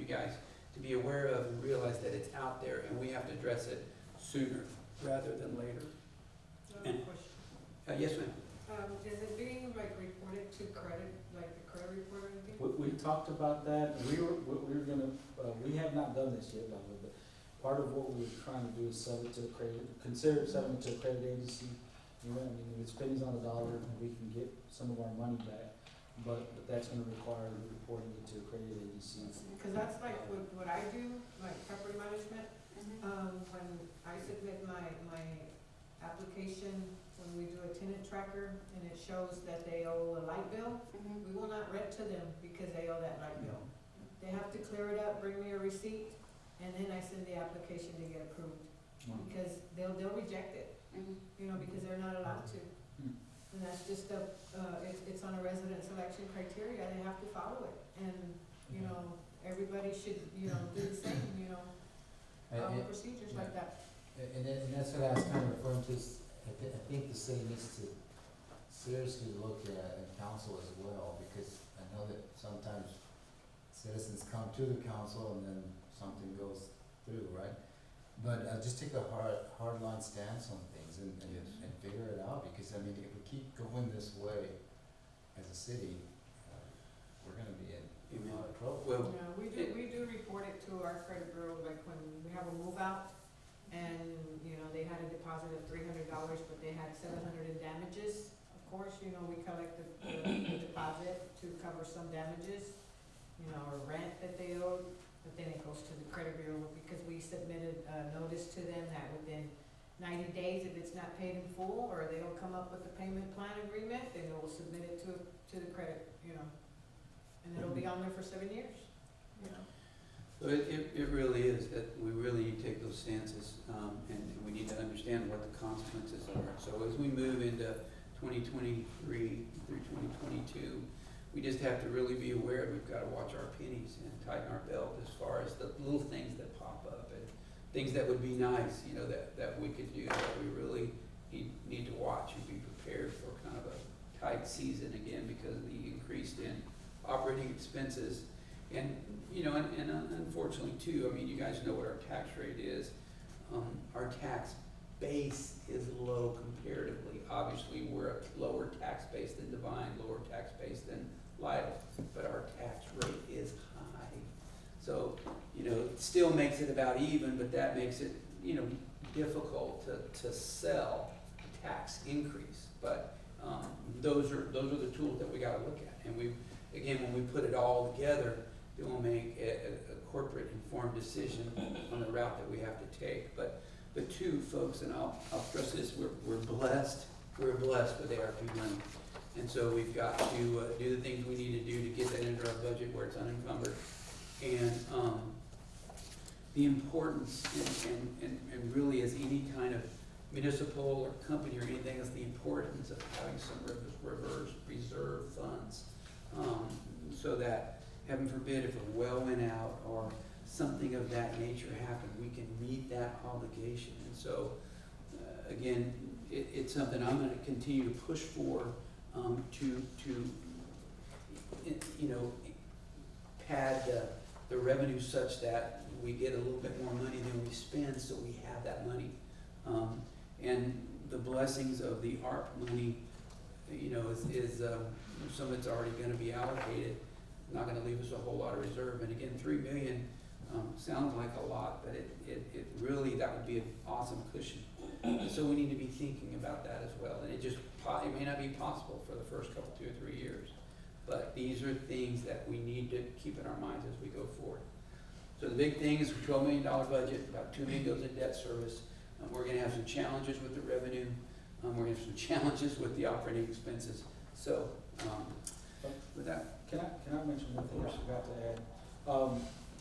guys to be aware of and realize that it's out there and we have to address it sooner rather than later. And- Question. Yes, ma'am. Is it being like reported to credit, like the credit report or anything? We talked about that, and we were gonna, we have not done this yet, by the way, but part of what we were trying to do is sell it to a credit, consider selling it to a credit agency. You know, I mean, if it's pennies on the dollar, and we can get some of our money back, but that's gonna require reporting it to a credit agency. Cause that's like what I do, like property management, when I submit my application, when we do a tenant tracker and it shows that they owe a light bill, we will not rent to them because they owe that light bill. They have to clear it up, bring me a receipt, and then I send the application to get approved, because they'll reject it, you know, because they're not allowed to. And that's just it's on a resident selection criteria, they have to follow it, and, you know, everybody should, you know, do the same, you know, procedures like that. And that's what I was kind of referring to, is I think the city needs to seriously look at council as well, because I know that sometimes citizens come to the council and then something goes through, right? But just take a hard line stance on things and figure it out, because I mean, if we keep going this way as a city, we're gonna be in a lot of trouble. Well, Yeah, we do report it to our credit bureau, like when we have a move out, and, you know, they had a deposit of $300, but they had $700 in damages. Of course, you know, we collect the deposit to cover some damages, you know, or rent that they owed, but then it goes to the credit bureau, because we submitted a notice to them that within 90 days, if it's not paid in full, or they don't come up with a payment plan agreement, then we'll submit it to the credit, you know, and it'll be on there for 7 years, you know. So it really is that we really need to take those stances, and we need to understand what the consequences are. So as we move into 2023 through 2022, we just have to really be aware we've got to watch our pennies and tighten our belt as far as the little things that pop up and things that would be nice, you know, that we could do, that we really need to watch and be prepared for kind of a tight season again because of the increase in operating expenses. And, you know, and unfortunately too, I mean, you guys know what our tax rate is. Our tax base is low comparatively. Obviously, we're a lower tax base than Divine, lower tax base than Lytle, but our tax rate is high. So, you know, it still makes it about even, but that makes it, you know, difficult to sell a tax increase. But those are the tools that we got to look at. And when we put it all together, then we'll make a corporate informed decision on the route that we have to take. But two, folks, and I'll stress this, we're blessed with ARP money. And so we've got to do the things we need to do to get that into our budget where it's unencumbered. And the importance, and really as any kind of municipal or company or anything, is the importance of having some reverse reserve funds. So that, heaven forbid, if a well went out or something of that nature happened, we can meet that obligation. And so, again, it's something I'm going to continue to push for, to you know, pad the revenue such that we get a little bit more money than we spend, so we have that money. And the blessings of the ARP money, you know, is some of it's already going to be allocated. Not going to leave us a whole lot of reserve. And again, $3 million sounds like a lot, but it really, that would be an awesome cushion. So we need to be thinking about that as well. And it may not be possible for the first couple, 2 or 3 years, but these are things that we need to keep in our minds as we go forward. So the big thing is a $12 million budget, about $2 million goes in debt service. We're going to have some challenges with the revenue. We're going to have some challenges with the operating expenses. So with that. Can I mention one thing I forgot to add?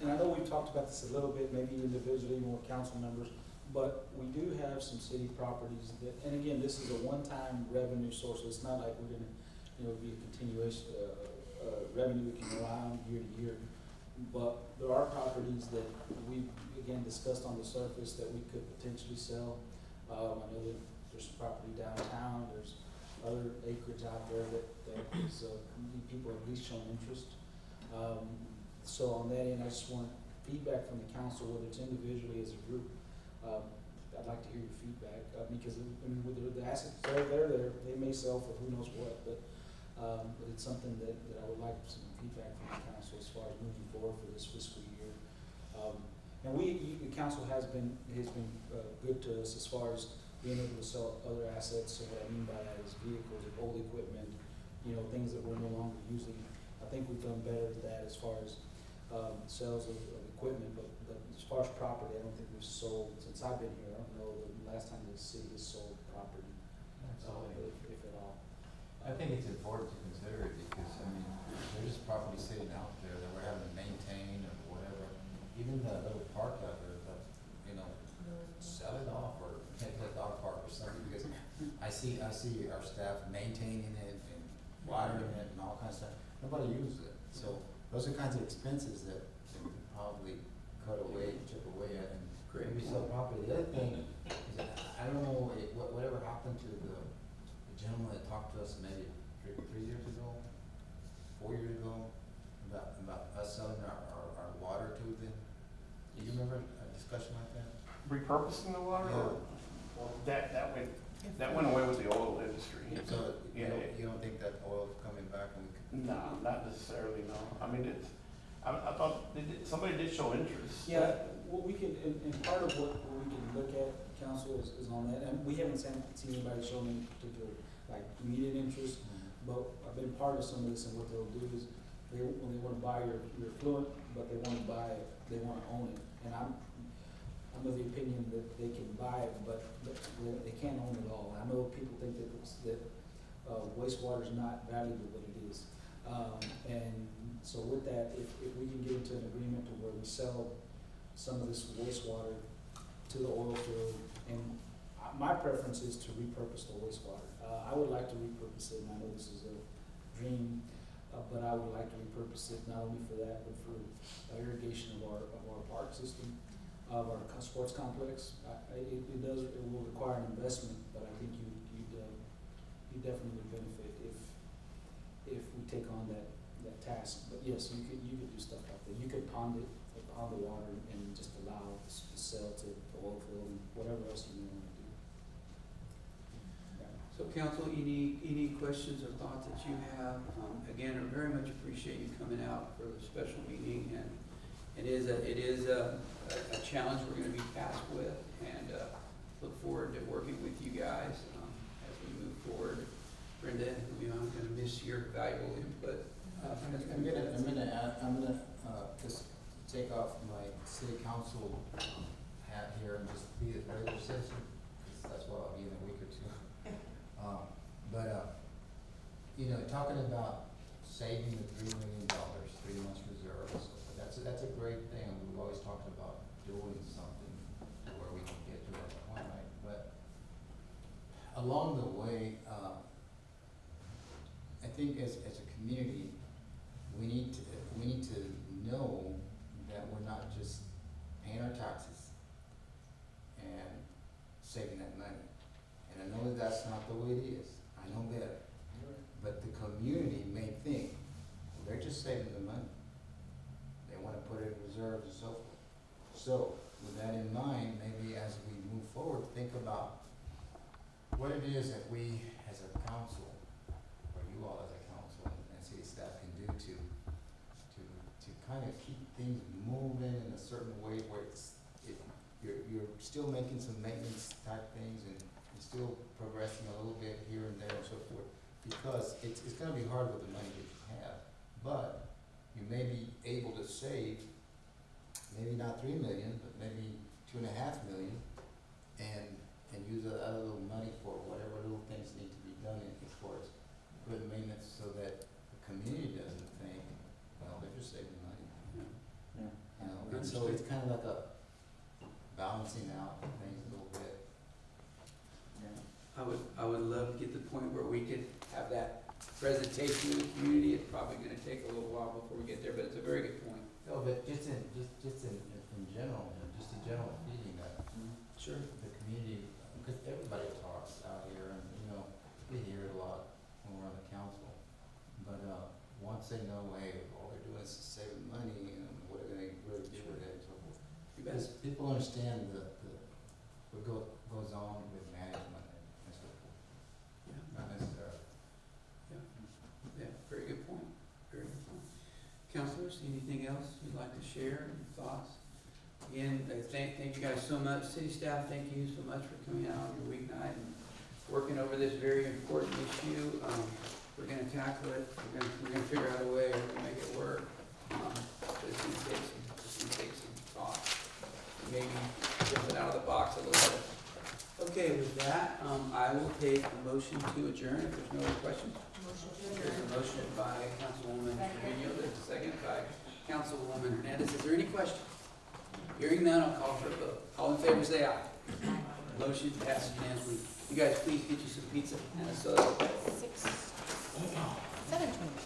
And I know we've talked about this a little bit, maybe individually or council members, but we do have some city properties that, and again, this is a one-time revenue source. So it's not like we're gonna, you know, be a continuation revenue we can rely on year to year. But there are properties that we, again, discussed on the surface that we could potentially sell. I know that there's some property downtown. There's other acreage out there that is, people have at least shown interest. So on that end, I just want feedback from the council, whether it's individually as a group. I'd like to hear your feedback, because, I mean, with the assets, they're there, they may sell for who knows what, but it's something that I would like some feedback from the council as far as moving forward for this fiscal year. And the council has been good to us as far as being able to sell other assets. So what I mean by that is vehicles, old equipment, things that we're no longer using. I think we've done better at that as far as sales of equipment, but as far as property, I don't think we've sold, since I've been here, I don't know the last time the city has sold property, if at all. I think it's important to consider it because, I mean, there's just property sitting out there that we're having to maintain or whatever. Even that little park out there, that, sell it off or take the dog park or something, because I see our staff maintaining it and watering it and all kinds of stuff. Nobody uses it. So those are kinds of expenses that we could probably cut away, chip away at, and maybe sell property. The other thing is, I don't know, whatever happened to the gentleman that talked to us maybe 3 years ago, 4 years ago, about us selling our water to them. Do you remember a discussion like that? Repurposing the water? Yeah. Well, that went away with the oil industry. So Yeah. you don't think that oil's coming back and we could? No, not necessarily, no. I mean, I thought somebody did show interest. Yeah, what we can, and part of what we can look at, council, is on that, and we haven't seen anybody show any particular, like, immediate interest, but I've been part of some of this, and what they'll do is, when they wanna buy your effluent, but they wanna own it, and I'm of the opinion that they can buy it, but they can't own it all. I know people think that wastewater is not valuable, but it is. And so with that, if we can get into an agreement to where we sell some of this wastewater to the oil field, and my preference is to repurpose the wastewater. I would like to repurpose it, and I know this is a dream, but I would like to repurpose it not only for that, but for irrigation of our park system, of our sports complex. It will require an investment, but I think you definitely would benefit if we take on that task. But yes, you could do stuff like that. You could pond the water and just allow the sale to the oil field and whatever else you may want to do. Yeah. So council, any questions or thoughts that you have? Again, I very much appreciate you coming out for the special meeting, and it is a challenge we're gonna be tasked with, and look forward to working with you guys as we move forward. Brenda, I'm gonna miss your valuable input. I'm gonna just take off my city council hat here and just be a regular citizen, 'cause that's what I'll be in a week or two. Talking about saving the $3 million, 3 months reserves, that's a great thing. We've always talked about doing something where we can get to that point, right? But along the way, I think as a community, we need to know that we're not just paying our taxes and saving that money. And I know that that's not the way it is. I know that. But the community may think, well, they're just saving the money. They want to put it in reserves and so forth. So with that in mind, maybe as we move forward, think about what it is that we as a council, or you all as a council and city staff can do to kind of keep things moving in a certain way where you're still making some maintenance type things and still progressing a little bit here and there and so forth. Because it's gonna be hard with the money that you have, but you may be able to save, maybe not 3 million, but maybe 2.5 million, and use that other little money for whatever little things need to be done as far as good maintenance, so that the community doesn't think, well, they're just saving money. And so it's kind of like a balancing out things a little bit. I would love to get to the point where we could have that presentation to the community. It's probably gonna take a little while before we get there, but it's a very good point. No, but just in general, just a general feeling that Sure. the community, because everybody talks out here, and we hear it a lot when we're on the council. But once they know, hey, all they're doing is saving money, because people understand what goes on with management and so forth, Yeah, not necessarily. yeah, very good point, very good point. Counselors, anything else you'd like to share, any thoughts? Again, thank you guys so much, city staff, thank you so much for coming out on your weeknight and working over this very important issue. We're gonna tackle it, we're gonna figure out a way to make it work. But it's gonna take some thought, maybe jump it out of the box a little bit. Okay, with that, I will take a motion to adjourn if there's no other questions. There's a motion by Councilwoman Trevino, there's a second by Councilwoman Hernandez. Is there any questions? Hearing none, I'll call for a vote. All in favor, say aye. Motion passes unanimously. You guys, please get you some pizza and a soda. 7:20.